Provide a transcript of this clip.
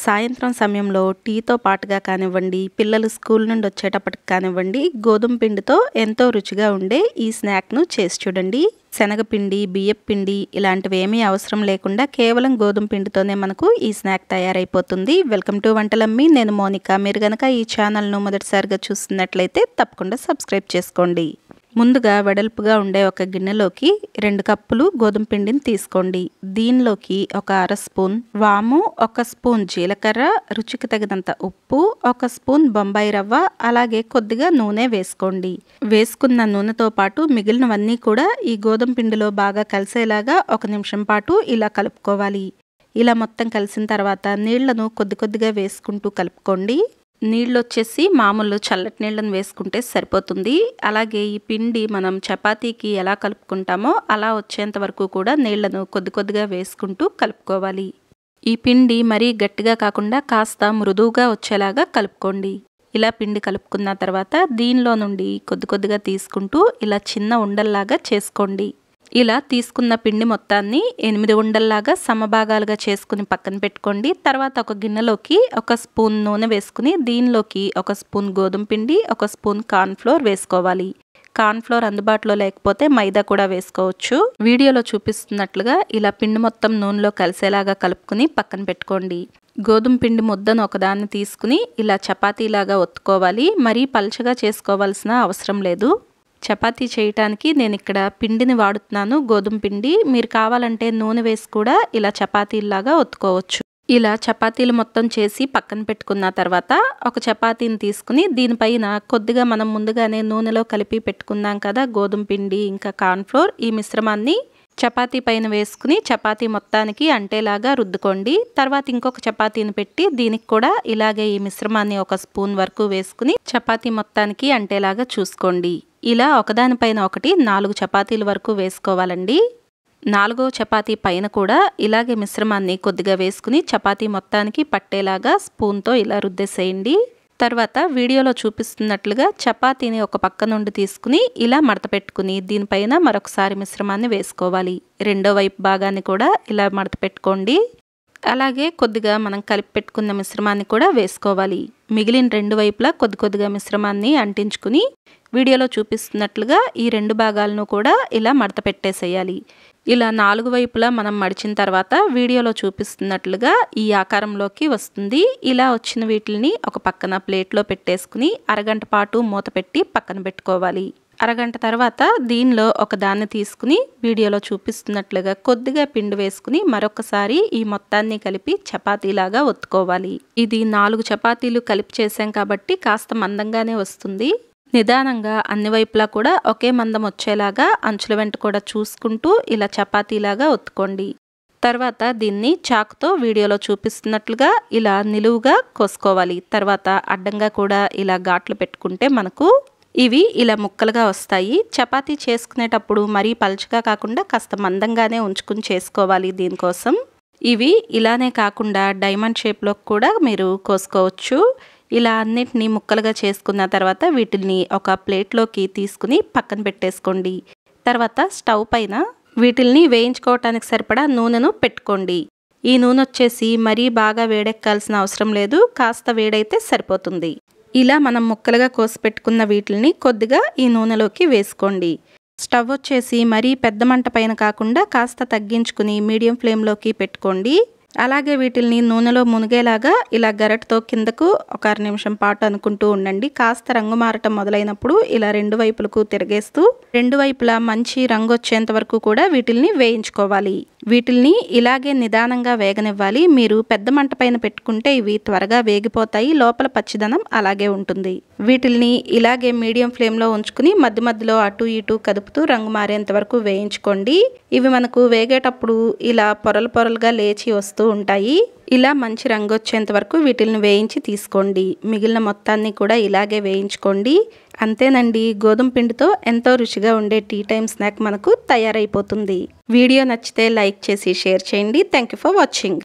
సాయంత్రం సమయంలో టీతో పాటుగా కానివ్వండి, పిల్లలు స్కూల్ నుండి వచ్చేటప్పటికి కానివ్వండి, గోధుమ పిండితో ఎంతో రుచిగా ఉండే ఈ స్నాక్ను చేసి చూడండి. శనగపిండి, బియ్యపు పిండి ఇలాంటివి ఏమీ అవసరం లేకుండా కేవలం గోధుమ పిండితోనే మనకు ఈ స్నాక్ తయారైపోతుంది. Welcome to Vantalammi. నేను మోనిక. మీరు గనక ఈ ఛానల్ను మొదటిసారిగా చూస్తున్నట్లయితే తప్పకుండా సబ్స్క్రైబ్ చేసుకోండి. ముందుగా వెడల్పుగా ఉండే ఒక గిన్నెలోకి 2 కప్పులు గోధుమ పిండిని తీసుకోండి. దీనిలోకి ఒక అర స్పూన్ వాము, 1 స్పూన్ జీలకర్ర, రుచికి తగినంత ఉప్పు, 1 స్పూన్ బొంబాయి రవ్వ, అలాగే కొద్దిగా నూనె వేసుకోండి. వేసుకున్న నూనెతో పాటు మిగిలినవన్నీ కూడా ఈ గోధుమ పిండిలో బాగా కలిసేలాగా 1 నిమిషం పాటు ఇలా కలుపుకోవాలి. ఇలా మొత్తం కలిసిన తర్వాత నీళ్లను కొద్ది కొద్దిగా వేసుకుంటూ కలుపుకోండి. నీళ్ళు వచ్చేసి మామూలు చల్లటి నీళ్ళని వేసుకుంటే సరిపోతుంది. అలాగే ఈ పిండి మనం చపాతీకి ఎలా కలుపుకుంటామో అలా వచ్చేంత వరకు కూడా నీళ్లను కొద్ది కొద్దిగా వేసుకుంటూ కలుపుకోవాలి. ఈ పిండి మరీ గట్టిగా కాకుండా కాస్త మృదువుగా వచ్చేలాగా కలుపుకోండి. ఇలా పిండి కలుపుకున్న తర్వాత దీనిలో నుండి కొద్ది కొద్దిగా తీసుకుంటూ ఇలా చిన్న ఉండల్లాగా చేసుకోండి. ఇలా తీసుకున్న పిండి మొత్తాన్ని 8 ఉండల్లాగా సమభాగాలుగా చేసుకుని పక్కన పెట్టుకోండి. తర్వాత ఒక గిన్నెలోకి 1 స్పూన్ నూనె వేసుకుని దీనిలోకి 1 స్పూన్ గోధుమ పిండి, 1 స్పూన్ కార్న్ఫ్లోర్ వేసుకోవాలి. కార్న్ఫ్లోర్ అందుబాటులో లేకపోతే మైదా కూడా వేసుకోవచ్చు. వీడియోలో చూపిస్తున్నట్లుగా ఇలా పిండి మొత్తం నూనెలో కలిసేలాగా కలుపుకుని పక్కన పెట్టుకోండి. గోధుమ పిండి ముద్దను ఒకదాన్ని తీసుకుని ఇలా చపాతీలాగా ఒత్తుకోవాలి. మరీ పల్చగా చేసుకోవాల్సిన అవసరం లేదు. చపాతీ చేయటానికి నేను ఇక్కడ పిండిని వాడుతున్నాను, గోధుమ పిండి. మీరు కావాలంటే నూనె వేసి కూడా ఇలా చపాతీలాగా ఒత్తుకోవచ్చు. ఇలా చపాతీలు మొత్తం చేసి పక్కన పెట్టుకున్న తర్వాత ఒక చపాతీని తీసుకుని దీనిపైన కొద్దిగా మనం ముందుగానే నూనెలో కలిపి పెట్టుకున్నాం కదా గోధుమ పిండి ఇంకా కార్న్ఫ్లోర్, ఈ మిశ్రమాన్ని చపాతీ పైన వేసుకుని చపాతీ మొత్తానికి అంటేలాగా రుద్దుకోండి. తర్వాత ఇంకొక చపాతీని పెట్టి దీనికి కూడా ఇలాగే ఈ మిశ్రమాన్ని 1 స్పూన్ వరకు వేసుకుని చపాతీ మొత్తానికి అంటేలాగా చూసుకోండి. ఇలా ఒకదానిపైన ఒకటి 4 చపాతీల వరకు వేసుకోవాలండి. 4వ చపాతీ పైన కూడా ఇలాగే మిశ్రమాన్ని కొద్దిగా వేసుకుని చపాతీ మొత్తానికి పట్టేలాగా స్పూన్తో ఇలా రుద్దేసేయండి. తర్వాత వీడియోలో చూపిస్తున్నట్లుగా చపాతీని ఒక పక్క నుండి తీసుకుని ఇలా మడత పెట్టుకుని దీనిపైన మరొకసారి మిశ్రమాన్ని వేసుకోవాలి. రెండో వైపు భాగాన్ని కూడా ఇలా మడత పెట్టుకోండి. అలాగే కొద్దిగా మనం కలిపి పెట్టుకున్న మిశ్రమాన్ని కూడా వేసుకోవాలి. మిగిలిన 2 వైపులా కొద్ది కొద్దిగా మిశ్రమాన్ని అంటించుకుని వీడియోలో చూపిస్తున్నట్లుగా ఈ 2 భాగాలను కూడా ఇలా మడత పెట్టేసేయాలి. ఇలా 4 వైపులా మనం మడిచిన తర్వాత వీడియోలో చూపిస్తున్నట్లుగా ఈ ఆకారంలోకి వస్తుంది. ఇలా వచ్చిన వీటిని ఒక పక్కన ప్లేట్లో పెట్టేసుకుని అరగంట పాటు మూత పెట్టి పక్కన పెట్టుకోవాలి. అరగంట తర్వాత దీనిలో ఒక దాన్ని తీసుకుని వీడియోలో చూపిస్తున్నట్లుగా కొద్దిగా పిండి వేసుకుని మరొకసారి ఈ మొత్తాన్ని కలిపి చపాతీలాగా ఒత్తుకోవాలి. ఇది 4 చపాతీలు కలిపి చేసాం కాబట్టి కాస్త మందంగానే వస్తుంది. నిదానంగా అన్ని వైపులా కూడా ఒకే మందం వచ్చేలాగా అంచుల వెంట కూడా చూసుకుంటూ ఇలా చపాతీలాగా ఒత్తుకోండి. తర్వాత దీన్ని చాకుతో వీడియోలో చూపిస్తున్నట్లుగా ఇలా నిలువుగా కోసుకోవాలి. తర్వాత అడ్డంగా కూడా ఇలా ఘాట్లు పెట్టుకుంటే మనకు ఇవి ఇలా ముక్కలుగా వస్తాయి. చపాతీ చేసుకునేటప్పుడు మరీ పల్చగా కాకుండా కాస్త మందంగానే ఉంచుకుని చేసుకోవాలి. దీనికోసం ఇవి ఇలానే కాకుండా డైమండ్ షేప్లో కూడా మీరు కోసుకోవచ్చు. ఇలా అన్నిటినీ ముక్కలుగా చేసుకున్న తర్వాత వీటిని ఒక ప్లేట్లోకి తీసుకుని పక్కన పెట్టేసుకోండి. తర్వాత స్టవ్ పైన వీటిల్ని వేయించుకోవటానికి సరిపడా నూనెను పెట్టుకోండి. ఈ నూనె వచ్చేసి మరీ బాగా వేడెక్కాల్సిన అవసరం లేదు, కాస్త వేడైతే సరిపోతుంది. ఇలా మనం ముక్కలుగా కోసి పెట్టుకున్న వీటిని కొద్దిగా ఈ నూనెలోకి వేసుకోండి. స్టవ్ వచ్చేసి మరీ పెద్ద మంట పైన కాకుండా కాస్త తగ్గించుకుని మీడియం ఫ్లేమ్లోకి పెట్టుకోండి. అలాగే వీటిని నూనెలో మునిగేలాగా ఇలా గరిటతో కిందకు ఒక 1 నిమిషం పాటు అనుకుంటూ ఉండండి. కాస్త రంగు మారటం మొదలైనప్పుడు ఇలా 2 వైపులకు తిరిగేస్తూ 2 వైపులా మంచి రంగు వచ్చేంత వరకు కూడా వీటిని వేయించుకోవాలి. వీటిని ఇలాగే నిదానంగా వేగనివ్వాలి. మీరు పెద్ద మంట పైన పెట్టుకుంటే ఇవి త్వరగా వేగిపోతాయి, లోపల పచ్చిదనం అలాగే ఉంటుంది. వీటిని ఇలాగే మీడియం ఫ్లేమ్లో ఉంచుకుని మధ్య మధ్యలో అటు ఇటు కదుపుతూ రంగు మారేంత వరకు వేయించుకోండి. ఇవి మనకు వేగేటప్పుడు ఇలా పొరలు పొరలుగా లేచి వస్తూ ఉంటాయి. ఇలా మంచి రంగు వచ్చేంత వరకు వీటిని వేయించి తీసుకోండి. మిగిలిన మొత్తాన్ని కూడా ఇలాగే వేయించుకోండి. అంతేనండి, గోధుమ పిండితో ఎంతో రుచిగా ఉండే టీ టైమ్ స్నాక్ మనకు తయారైపోతుంది. వీడియో నచ్చితే లైక్ చేసి షేర్ చేయండి. Thank you for watching.